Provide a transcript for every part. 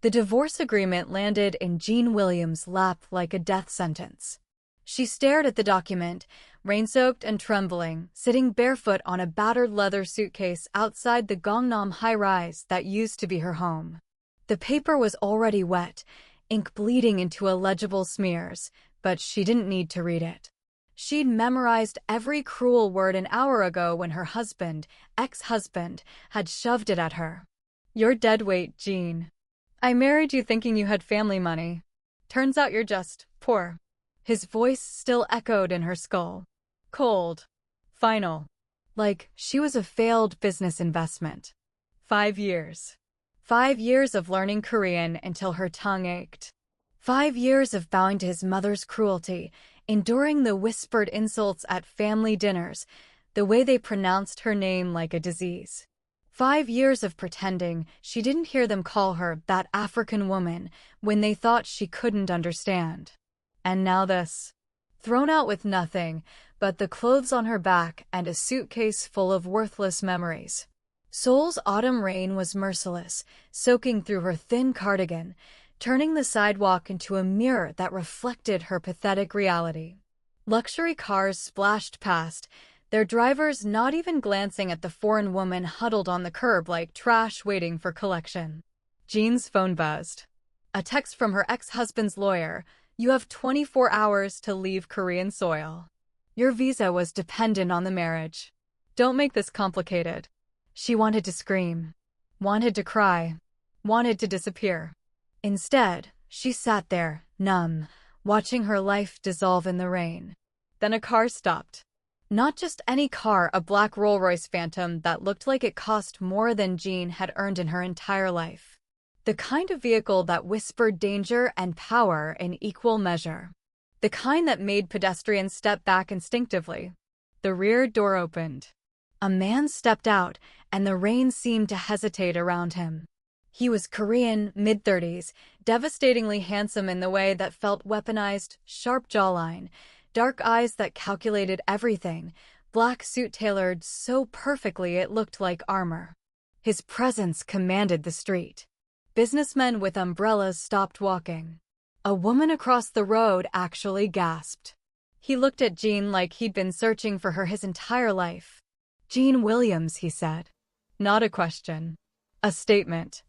The divorce agreement landed in Jean Williams' lap like a death sentence. She stared at the document, rain-soaked and trembling, sitting barefoot on a battered leather suitcase outside the Gangnam high-rise that used to be her home. The paper was already wet, ink bleeding into illegible smears, but she didn't need to read it. She'd memorized every cruel word an hour ago when her ex-husband, had shoved it at her. "You're dead weight, Jean. I married you thinking you had family money. Turns out you're just poor." His voice still echoed in her skull. Cold. Final. Like she was a failed business investment. 5 years. 5 years of learning Korean until her tongue ached. 5 years of bowing to his mother's cruelty, enduring the whispered insults at family dinners, the way they pronounced her name like a disease. 5 years of pretending she didn't hear them call her that African woman when they thought she couldn't understand. And now this. Thrown out with nothing but the clothes on her back and a suitcase full of worthless memories. Seoul's autumn rain was merciless, soaking through her thin cardigan, turning the sidewalk into a mirror that reflected her pathetic reality. Luxury cars splashed past, their drivers not even glancing at the foreign woman huddled on the curb like trash waiting for collection. Jean's phone buzzed. A text from her ex-husband's lawyer. "You have 24 hours to leave Korean soil. Your visa was dependent on the marriage. Don't make this complicated." She wanted to scream, wanted to cry, wanted to disappear. Instead, she sat there, numb, watching her life dissolve in the rain. Then a car stopped. Not just any car, a black Rolls-Royce Phantom that looked like it cost more than Jean had earned in her entire life. The kind of vehicle that whispered danger and power in equal measure. The kind that made pedestrians step back instinctively. The rear door opened. A man stepped out, and the rain seemed to hesitate around him. He was Korean, mid-30s, devastatingly handsome in the way that felt weaponized, sharp jawline, dark eyes that calculated everything, black suit tailored so perfectly it looked like armor. His presence commanded the street. Businessmen with umbrellas stopped walking. A woman across the road actually gasped. He looked at Jean like he'd been searching for her his entire life. "Jean Williams," he said. Not a question. A statement.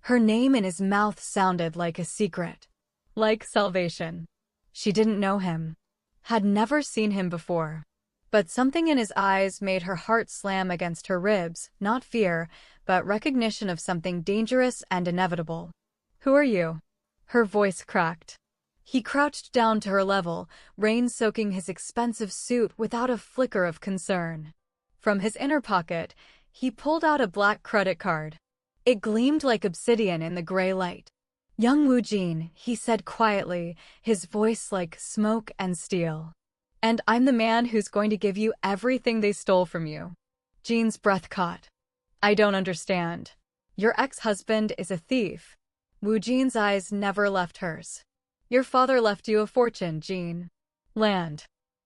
Her name in his mouth sounded like a secret. Like salvation. She didn't know him. Had never seen him before. But something in his eyes made her heart slam against her ribs, not fear, but recognition of something dangerous and inevitable. "Who are you?" Her voice cracked. He crouched down to her level, rain soaking his expensive suit without a flicker of concern. From his inner pocket, he pulled out a black credit card. It gleamed like obsidian in the gray light. "Young Woo Jean," he said quietly, his voice like smoke and steel. "And I'm the man who's going to give you everything they stole from you." Jean's breath caught. "I don't understand. Your ex-husband is a thief." Woo Jean's eyes never left hers. "Your father left you a fortune, Jean. Land.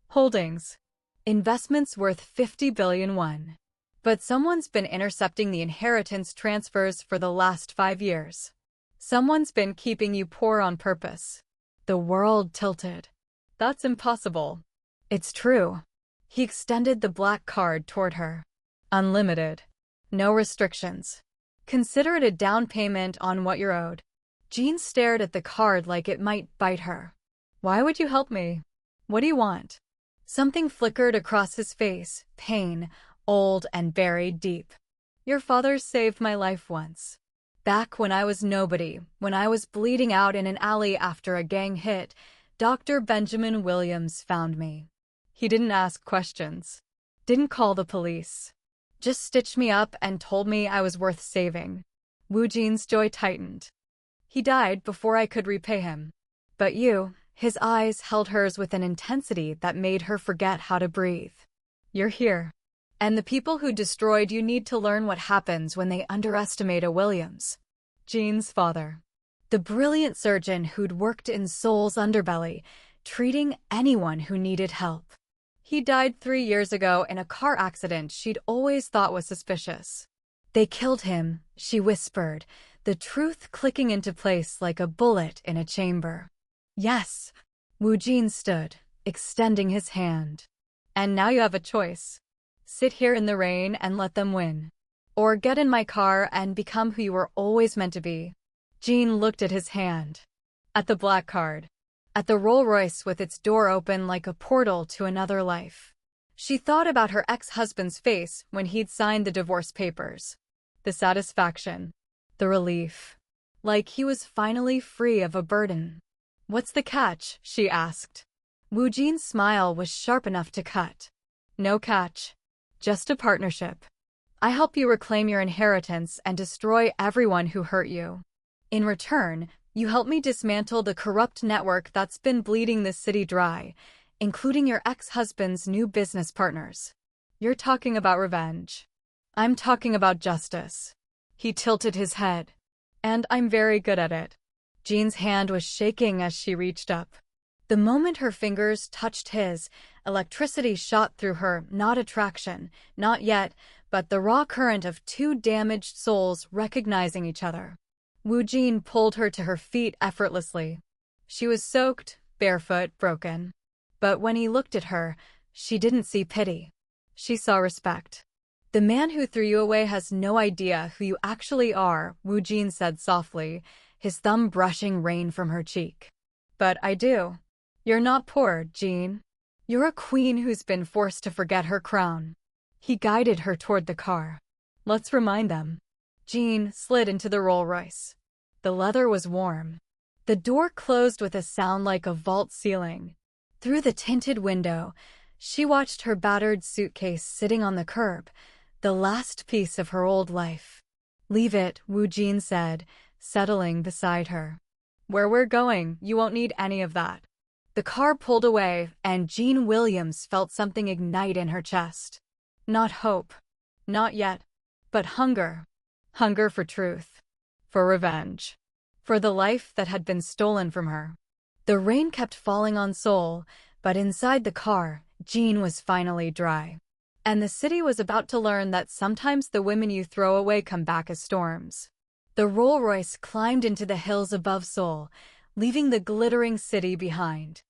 Holdings. Investments worth 50 billion won. But someone's been intercepting the inheritance transfers for the last 5 years. Someone's been keeping you poor on purpose." The world tilted. "That's impossible." "It's true." He extended the black card toward her. "Unlimited. No restrictions. Consider it a down payment on what you're owed." Jean stared at the card like it might bite her. "Why would you help me? What do you want?" Something flickered across his face, pain, old and buried deep. "Your father saved my life once. Back when I was nobody, when I was bleeding out in an alley after a gang hit, Dr. Benjamin Williams found me. He didn't ask questions. Didn't call the police. Just stitched me up and told me I was worth saving." Woo Jean's jaw tightened. "He died before I could repay him. But you," his eyes held hers with an intensity that made her forget how to breathe. "You're here. And the people who destroyed you need to learn what happens when they underestimate a Williams." Jean's father. The brilliant surgeon who'd worked in Seoul's underbelly, treating anyone who needed help. He died 3 years ago in a car accident she'd always thought was suspicious. "They killed him," she whispered, the truth clicking into place like a bullet in a chamber. Yes, Wu Jin stood, extending his hand. And now you have a choice. Sit here in the rain and let them win. Or get in my car and become who you were always meant to be. Jean looked at his hand. At the black card. At the Rolls-Royce with its door open like a portal to another life. She thought about her ex-husband's face when he'd signed the divorce papers. The satisfaction. The relief. Like he was finally free of a burden. What's the catch? She asked. Wu Jin's smile was sharp enough to cut. No catch. Just a partnership. I help you reclaim your inheritance and destroy everyone who hurt you. In return, you help me dismantle the corrupt network that's been bleeding this city dry, including your ex-husband's new business partners. You're talking about revenge. I'm talking about justice. He tilted his head. And I'm very good at it. Jean's hand was shaking as she reached up. The moment her fingers touched his, electricity shot through her, not attraction, not yet, but the raw current of two damaged souls recognizing each other. Wu Jin pulled her to her feet effortlessly. She was soaked, barefoot, broken. But when he looked at her, she didn't see pity. She saw respect. The man who threw you away has no idea who you actually are, Wu Jin said softly, his thumb brushing rain from her cheek. But I do. You're not poor, Jean. You're a queen who's been forced to forget her crown. He guided her toward the car. Let's remind them. Jean slid into the Rolls-Royce. The leather was warm. The door closed with a sound like a vault ceiling. Through the tinted window, she watched her battered suitcase sitting on the curb, the last piece of her old life. Leave it, Wu Jin said, settling beside her. Where we're going, you won't need any of that. The car pulled away, and Jean Williams felt something ignite in her chest. Not hope. Not yet. But hunger. Hunger for truth. For revenge. For the life that had been stolen from her. The rain kept falling on Seoul, but inside the car, Jean was finally dry. And the city was about to learn that sometimes the women you throw away come back as storms. The Rolls-Royce climbed into the hills above Seoul, leaving the glittering city behind.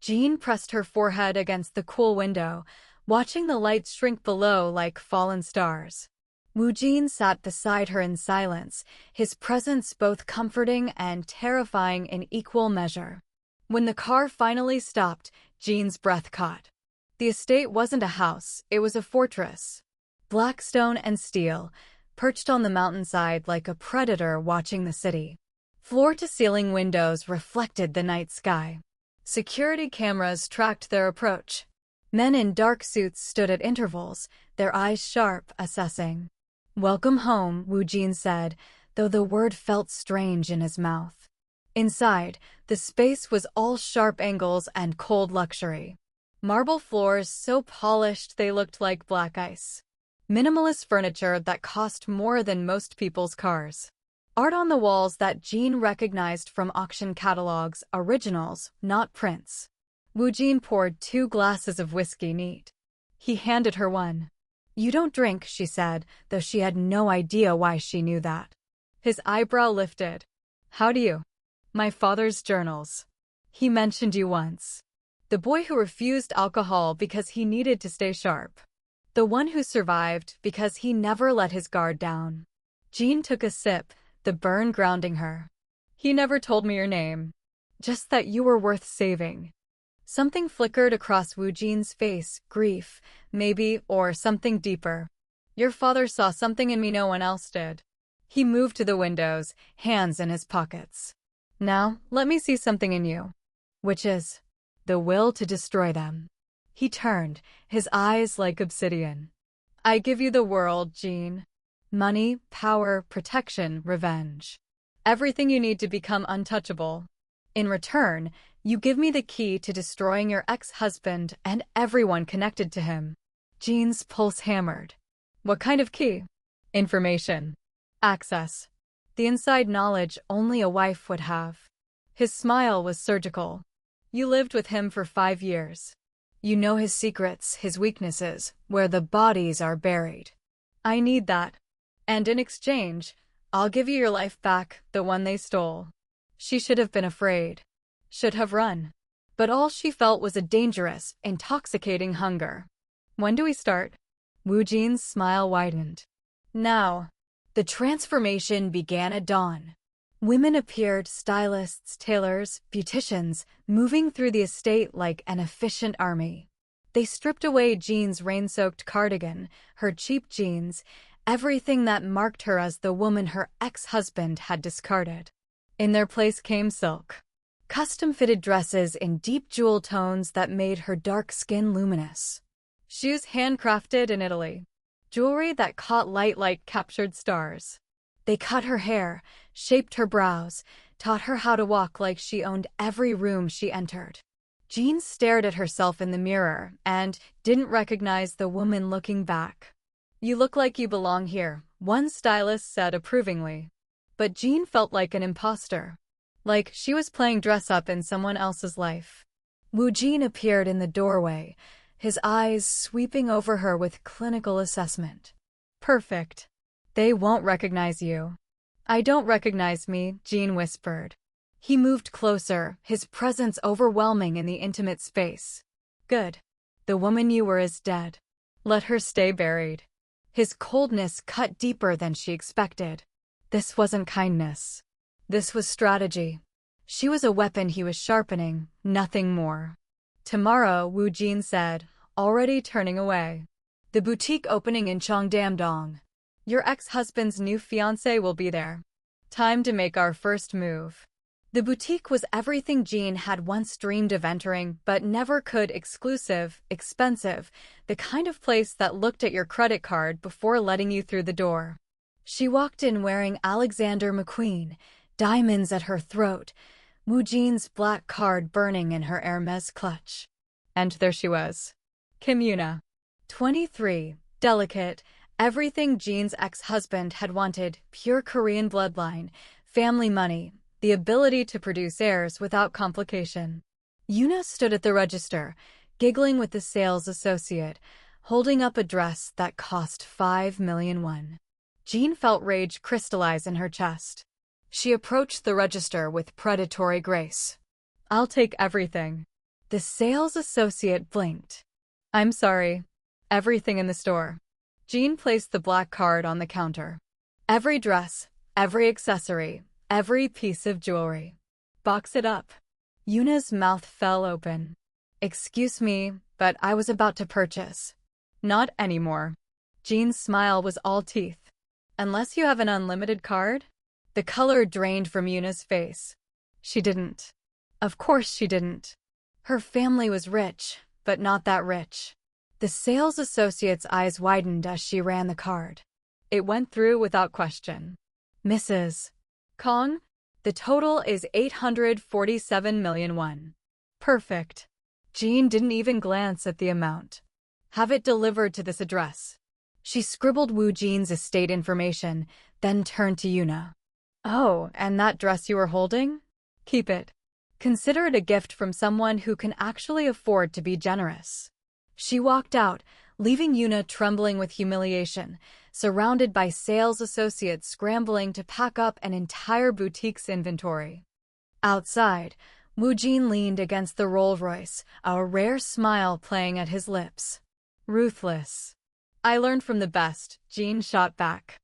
Jean pressed her forehead against the cool window, watching the lights shrink below like fallen stars. Wu Jin sat beside her in silence, his presence both comforting and terrifying in equal measure. When the car finally stopped, Jean's breath caught. The estate wasn't a house, it was a fortress. Black stone and steel, perched on the mountainside like a predator watching the city. Floor-to-ceiling windows reflected the night sky. Security cameras tracked their approach. Men in dark suits stood at intervals, their eyes sharp, assessing. Welcome home, Wu Jin said, though the word felt strange in his mouth. Inside, the space was all sharp angles and cold luxury. Marble floors so polished they looked like black ice. Minimalist furniture that cost more than most people's cars. Art on the walls that Jean recognized from auction catalogs, originals, not prints. Wu Jin poured 2 glasses of whiskey neat. He handed her one. You don't drink, she said, though she had no idea why she knew that. His eyebrow lifted. How do you? My father's journals. He mentioned you once. The boy who refused alcohol because he needed to stay sharp. The one who survived because he never let his guard down. Jean took a sip, the burn grounding her. He never told me your name. Just that you were worth saving. Something flickered across Wu Jin's face, grief, maybe, or something deeper. Your father saw something in me no one else did. He moved to the windows, hands in his pockets. Now, let me see something in you. Which is? The will to destroy them. He turned, his eyes like obsidian. I give you the world, Jean. Money, power, protection, revenge. Everything you need to become untouchable. In return, you give me the key to destroying your ex-husband and everyone connected to him. Jean's pulse hammered. What kind of key? Information. Access. The inside knowledge only a wife would have. His smile was surgical. You lived with him for 5 years. You know his secrets, his weaknesses, where the bodies are buried. I need that. And in exchange, I'll give you your life back, the one they stole. She should have been afraid. Should have run. But all she felt was a dangerous, intoxicating hunger. When do we start? Wu Jin's smile widened. Now. The transformation began at dawn. Women appeared, stylists, tailors, beauticians, moving through the estate like an efficient army. They stripped away Jean's rain-soaked cardigan, her cheap jeans, everything that marked her as the woman her ex-husband had discarded. In their place came silk. Custom-fitted dresses in deep jewel tones that made her dark skin luminous. Shoes handcrafted in Italy. Jewelry that caught light like captured stars. They cut her hair, shaped her brows, taught her how to walk like she owned every room she entered. Jean stared at herself in the mirror and didn't recognize the woman looking back. You look like you belong here, one stylist said approvingly. But Jean felt like an imposter. Like she was playing dress-up in someone else's life. Wu Jin appeared in the doorway, his eyes sweeping over her with clinical assessment. Perfect. They won't recognize you. I don't recognize me, Jean whispered. He moved closer, his presence overwhelming in the intimate space. Good. The woman you were is dead. Let her stay buried. His coldness cut deeper than she expected. This wasn't kindness. This was strategy. She was a weapon he was sharpening, nothing more. Tomorrow, Wu Jin said, already turning away. The boutique opening in Cheongdam-dong. Your ex-husband's new fiancé will be there. Time to make our first move. The boutique was everything Jean had once dreamed of entering, but never could. Exclusive, expensive, the kind of place that looked at your credit card before letting you through the door. She walked in wearing Alexander McQueen, diamonds at her throat, Wu Jin's black card burning in her Hermes clutch. And there she was. Kim Yuna. 23, delicate, everything Jean's ex-husband had wanted, pure Korean bloodline, family money, the ability to produce heirs without complication. Yuna stood at the register, giggling with the sales associate, holding up a dress that cost 5 million won. Jean felt rage crystallize in her chest. She approached the register with predatory grace. I'll take everything. The sales associate blinked. I'm sorry. Everything in the store. Jean placed the black card on the counter. Every dress, every accessory, every piece of jewelry. Box it up. Yuna's mouth fell open. Excuse me, but I was about to purchase. Not anymore. Jean's smile was all teeth. Unless you have an unlimited card? The color drained from Yuna's face. She didn't. Of course she didn't. Her family was rich, but not that rich. The sales associate's eyes widened as she ran the card. It went through without question. Mrs. Kong? The total is 847 million won. Perfect. Jean didn't even glance at the amount. Have it delivered to this address. She scribbled Wu Jin's estate information, then turned to Yuna. Oh, and that dress you were holding? Keep it. Consider it a gift from someone who can actually afford to be generous. She walked out, leaving Yuna trembling with humiliation, surrounded by sales associates scrambling to pack up an entire boutique's inventory. Outside, Wu Jin leaned against the Rolls-Royce, a rare smile playing at his lips. Ruthless. I learned from the best, Jean shot back.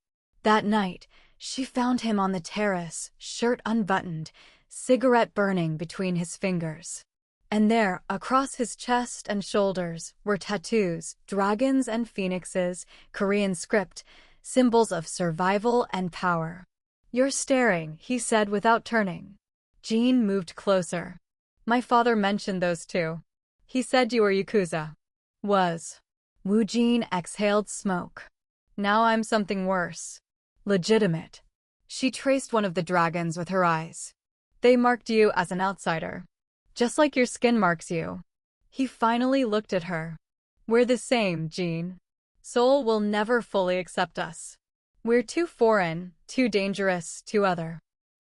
That night, she found him on the terrace, shirt unbuttoned, cigarette burning between his fingers. And there, across his chest and shoulders, were tattoos, dragons and phoenixes, Korean script, symbols of survival and power. You're staring, he said without turning. Jean moved closer. My father mentioned those too. He said you were Yakuza. Was. Wu Jin exhaled smoke. Now I'm something worse. Legitimate. She traced one of the dragons with her eyes. They marked you as an outsider. Just like your skin marks you. He finally looked at her. We're the same, Jean. Seoul will never fully accept us. We're too foreign, too dangerous, too other.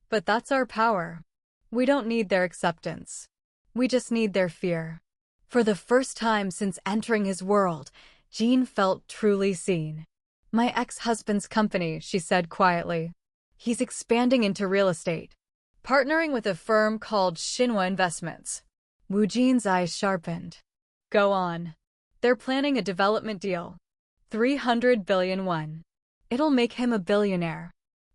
But that's our power. We don't need their acceptance. We just need their fear. For the first time since entering his world, Jean felt truly seen. My ex-husband's company, she said quietly. He's expanding into real estate, partnering with a firm called Shinwa Investments. Woo Jin's eyes sharpened. Go on. They're planning a development deal. 300 billion won. It'll make him a billionaire.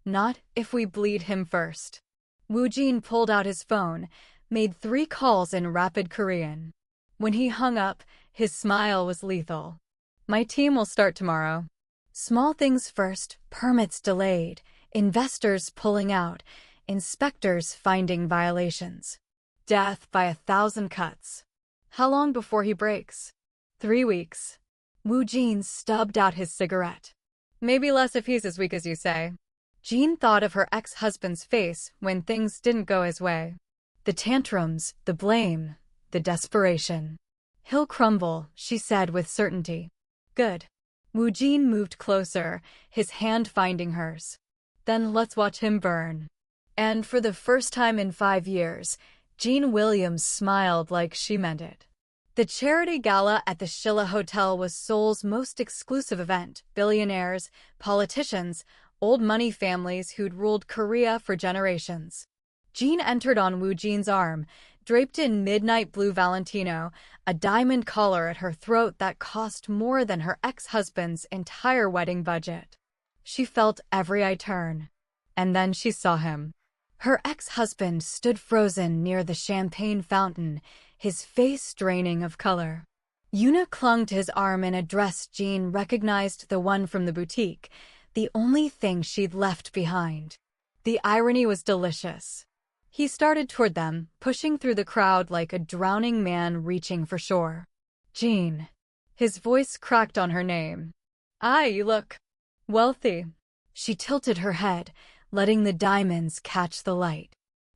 Not if we bleed him first. Woo Jin pulled out his phone, made 3 calls in rapid Korean. When he hung up, his smile was lethal. My team will start tomorrow. Small things first, permits delayed, investors pulling out, inspectors finding violations. Death by 1,000 cuts. How long before he breaks? 3 weeks. Woo Jin stubbed out his cigarette. Maybe less if he's as weak as you say. Jean thought of her ex-husband's face when things didn't go his way. The tantrums, the blame, the desperation. He'll crumble, she said with certainty. Good. Woo Jin moved closer, his hand finding hers. Then let's watch him burn. And for the first time in 5 years, Jean Williams smiled like she meant it. The charity gala at the Shilla Hotel was Seoul's most exclusive event. Billionaires, politicians, old money families who'd ruled Korea for generations. Jean entered on Woo Jin's arm, draped in midnight blue Valentino, a diamond collar at her throat that cost more than her ex-husband's entire wedding budget. She felt every eye turn. And then she saw him. Her ex-husband stood frozen near the champagne fountain, his face draining of color. Yuna clung to his arm in a dress Jean recognized, the one from the boutique, the only thing she'd left behind. The irony was delicious. He started toward them, pushing through the crowd like a drowning man reaching for shore. Jean. His voice cracked on her name. You look wealthy. She tilted her head, letting the diamonds catch the light.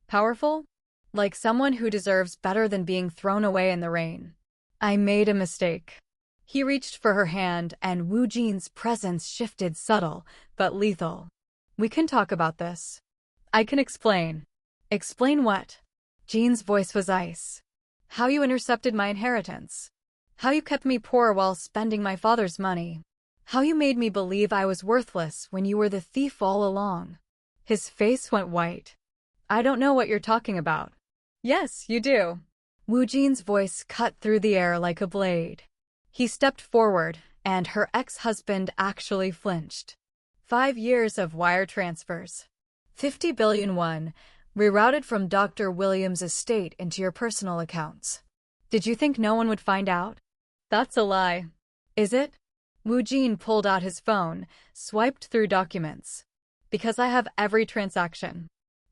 Powerful? Like someone who deserves better than being thrown away in the rain. I made a mistake. He reached for her hand, and Woo Jin's presence shifted, subtle but lethal. We can talk about this. I can explain. Explain what? Jean's voice was ice. How you intercepted my inheritance. How you kept me poor while spending my father's money. How you made me believe I was worthless when you were the thief all along. His face went white. I don't know what you're talking about. Yes, you do. Woo Jin's voice cut through the air like a blade. He stepped forward, and her ex-husband actually flinched. 5 years of wire transfers. 50 billion won, rerouted from Dr. Williams' estate into your personal accounts. Did you think no one would find out? That's a lie. Is it? Woo Jin pulled out his phone, swiped through documents. Because I have every transaction.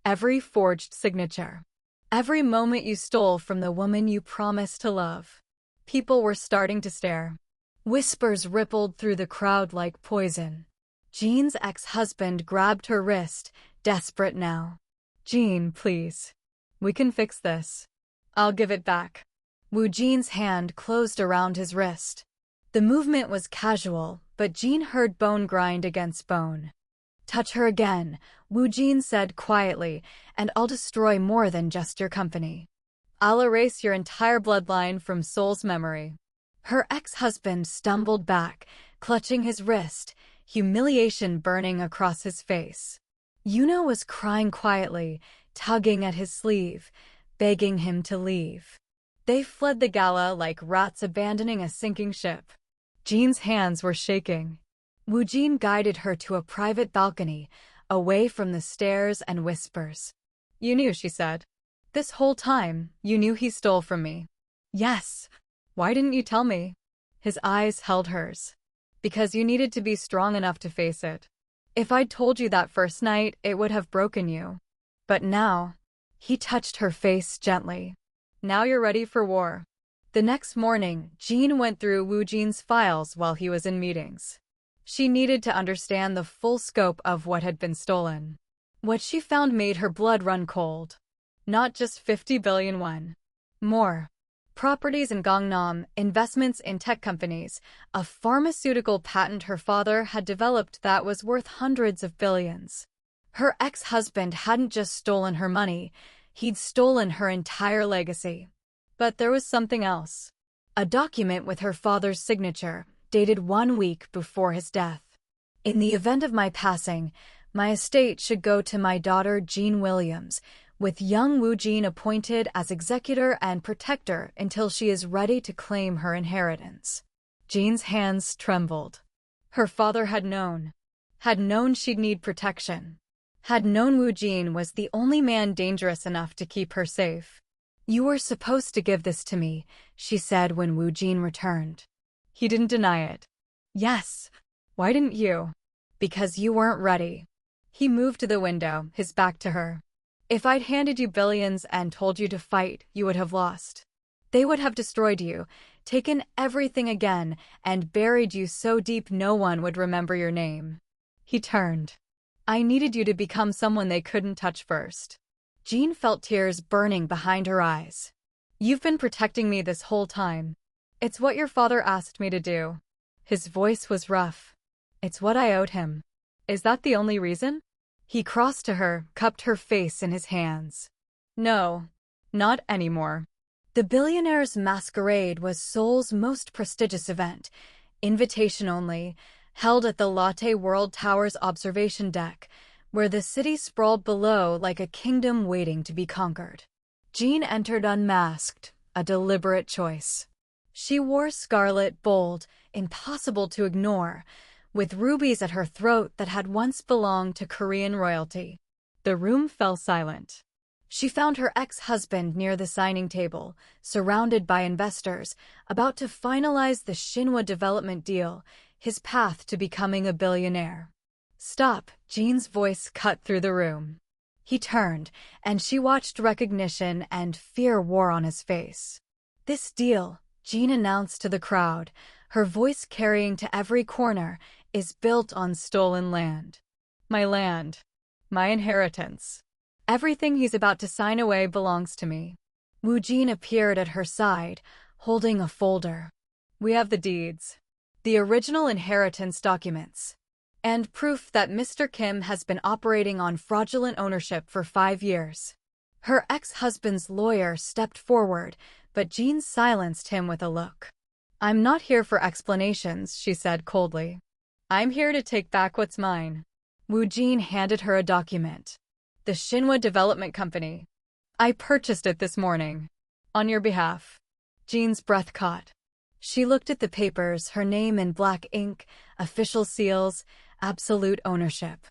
Every forged signature. Every moment you stole from the woman you promised to love. People were starting to stare. Whispers rippled through the crowd like poison. Jean's ex-husband grabbed her wrist, desperate now. Jean, please. We can fix this. I'll give it back. Woo Jin's hand closed around his wrist. The movement was casual, but Jean heard bone grind against bone. Touch her again, Woo Jin said quietly, and I'll destroy more than just your company. I'll erase your entire bloodline from Seoul's memory. Her ex-husband stumbled back, clutching his wrist, humiliation burning across his face. Yuna was crying quietly, tugging at his sleeve, begging him to leave. They fled the gala like rats abandoning a sinking ship. Jean's hands were shaking. Woo Jin guided her to a private balcony, away from the stares and whispers. You knew, she said. This whole time, you knew he stole from me. Yes. Why didn't you tell me? His eyes held hers. Because you needed to be strong enough to face it. If I'd told you that first night, it would have broken you. But now, he touched her face gently. Now you're ready for war. The next morning, Jean went through Woo Jin's files while he was in meetings. She needed to understand the full scope of what had been stolen. What she found made her blood run cold. Not just 50 billion won. More. Properties in Gangnam, investments in tech companies, a pharmaceutical patent her father had developed that was worth hundreds of billions. Her ex-husband hadn't just stolen her money, he'd stolen her entire legacy. But there was something else. A document with her father's signature, dated 1 week before his death. In the event of my passing, My estate should go to my daughter Jean Williams, with young Wu Jin appointed as executor and protector until she is ready to claim her inheritance. Jean's hands trembled. Her father had known she'd need protection, had known Wu Jin was the only man dangerous enough to keep her safe. You were supposed to give this to me, she said when Wu Jin returned. He didn't deny it. Yes. Why didn't you? Because you weren't ready. He moved to the window, his back to her. If I'd handed you billions and told you to fight, you would have lost. They would have destroyed you, taken everything again, and buried you so deep no one would remember your name. He turned. I needed you to become someone they couldn't touch first. Jean felt tears burning behind her eyes. You've been protecting me this whole time. It's what your father asked me to do. His voice was rough. It's what I owed him. Is that the only reason? He crossed to her, cupped her face in his hands. No, not anymore. The Billionaires' Masquerade was Seoul's most prestigious event, invitation only, held at the Lotte World Tower's observation deck, where the city sprawled below like a kingdom waiting to be conquered. Jean entered unmasked, a deliberate choice. She wore scarlet, bold, impossible to ignore, with rubies at her throat that had once belonged to Korean royalty. The room fell silent. She found her ex-husband near the signing table, surrounded by investors, about to finalize the Shinwa development deal, his path to becoming a billionaire. Stop, Jean's voice cut through the room. He turned, and she watched recognition and fear war on his face. This deal, Jean announced to the crowd, her voice carrying to every corner, is built on stolen land. My land. My inheritance. Everything he's about to sign away belongs to me. Wu Jin appeared at her side, holding a folder. We have the deeds. The original inheritance documents. And proof that Mr. Kim has been operating on fraudulent ownership for 5 years. Her ex-husband's lawyer stepped forward, but Jean silenced him with a look. I'm not here for explanations, she said coldly. I'm here to take back what's mine. Wu Jin handed her a document. The Shinwa Development Company. I purchased it this morning. On your behalf. Jean's breath caught. She looked at the papers, her name in black ink, official seals, absolute ownership.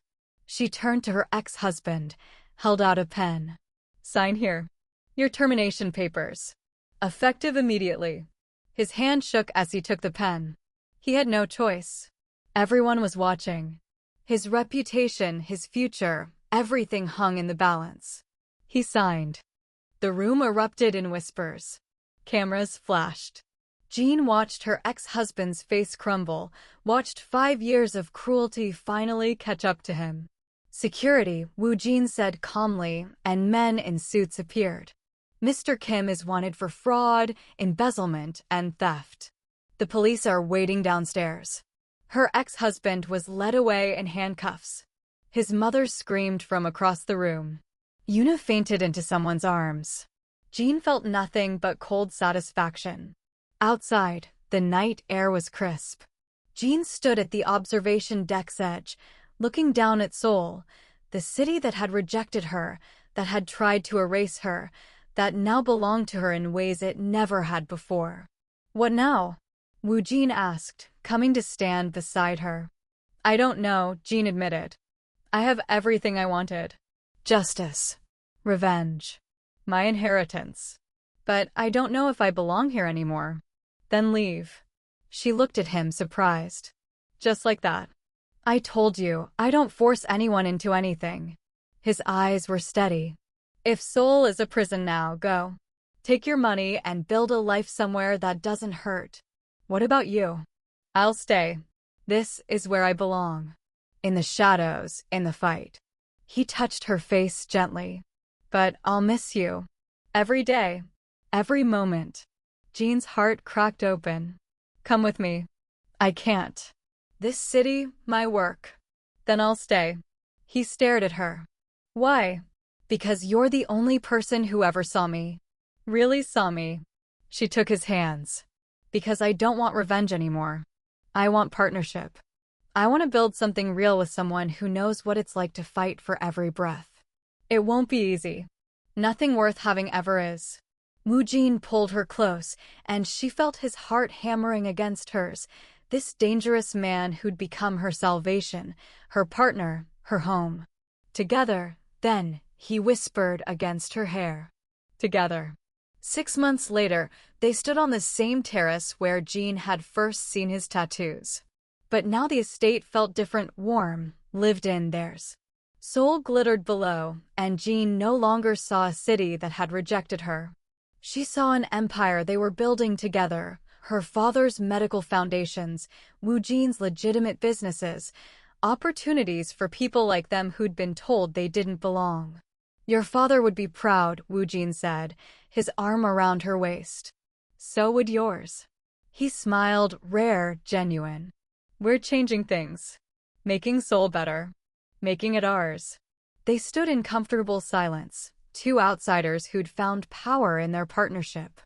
She turned to her ex-husband, held out a pen. Sign here. Your termination papers. Effective immediately. His hand shook as he took the pen. He had no choice. Everyone was watching. His reputation, his future, everything hung in the balance. He signed. The room erupted in whispers. Cameras flashed. Jean watched her ex-husband's face crumble, watched 5 years of cruelty finally catch up to him. Security, Wu Jin said calmly, and men in suits appeared. Mr. Kim is wanted for fraud, embezzlement, and theft. The police are waiting downstairs. Her ex-husband was led away in handcuffs. His mother screamed from across the room. Yuna fainted into someone's arms. Jean felt nothing but cold satisfaction. Outside, the night air was crisp. Jean stood at the observation deck's edge, looking down at Seoul, the city that had rejected her, that had tried to erase her, that now belonged to her in ways it never had before. What now? Wu Jin asked, coming to stand beside her. I don't know, Jean admitted. I have everything I wanted. Justice. Revenge. My inheritance. But I don't know if I belong here anymore. Then leave. She looked at him, surprised. Just like that. I told you, I don't force anyone into anything. His eyes were steady. If Seoul is a prison now, go. Take your money and build a life somewhere that doesn't hurt. What about you? I'll stay. This is where I belong. In the shadows, in the fight. He touched her face gently. But I'll miss you. Every day. Every moment. Jean's heart cracked open. Come with me. I can't. This city, my work. Then I'll stay. He stared at her. Why? Because you're the only person who ever saw me. Really saw me. She took his hands. Because I don't want revenge anymore. I want partnership. I want to build something real with someone who knows what it's like to fight for every breath. It won't be easy. Nothing worth having ever is. Woo Jin pulled her close, and she felt his heart hammering against hers. This dangerous man who'd become her salvation, her partner, her home. Together, then, he whispered against her hair. Together. 6 months later, they stood on the same terrace where Jean had first seen his tattoos. But now the estate felt different, warm, lived in theirs. Seoul glittered below, and Jean no longer saw a city that had rejected her. She saw an empire they were building together, her father's medical foundations, Woo Jin's legitimate businesses, opportunities for people like them who'd been told they didn't belong. Your father would be proud, Woo Jin said, his arm around her waist. So would yours. He smiled, rare, genuine. We're changing things. Making Seoul better. Making it ours. They stood in comfortable silence, two outsiders who'd found power in their partnership.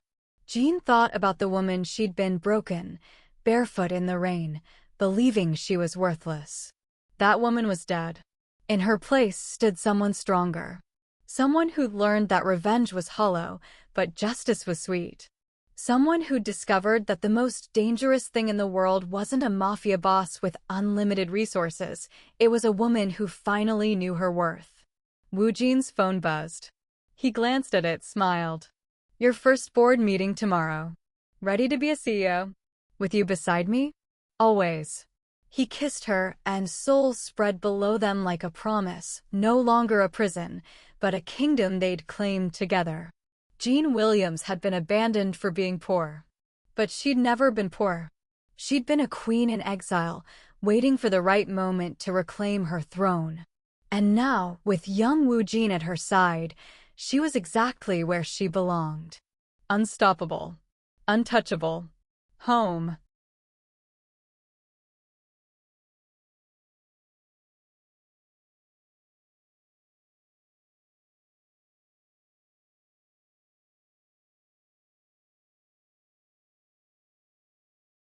Jean thought about the woman she'd been broken, barefoot in the rain, believing she was worthless. That woman was dead. In her place stood someone stronger. Someone who'd learned that revenge was hollow, but justice was sweet. Someone who'd discovered that the most dangerous thing in the world wasn't a mafia boss with unlimited resources. It was a woman who finally knew her worth. Woo Jin's phone buzzed. He glanced at it, smiled. Your first board meeting tomorrow. Ready to be a CEO? With you beside me? Always. He kissed her, and Seoul spread below them like a promise, no longer a prison, but a kingdom they'd claimed together. Jean Williams had been abandoned for being poor. But she'd never been poor. She'd been a queen in exile, waiting for the right moment to reclaim her throne. And now, with young Woo Jin at her side, she was exactly where she belonged. Unstoppable. Untouchable. Home.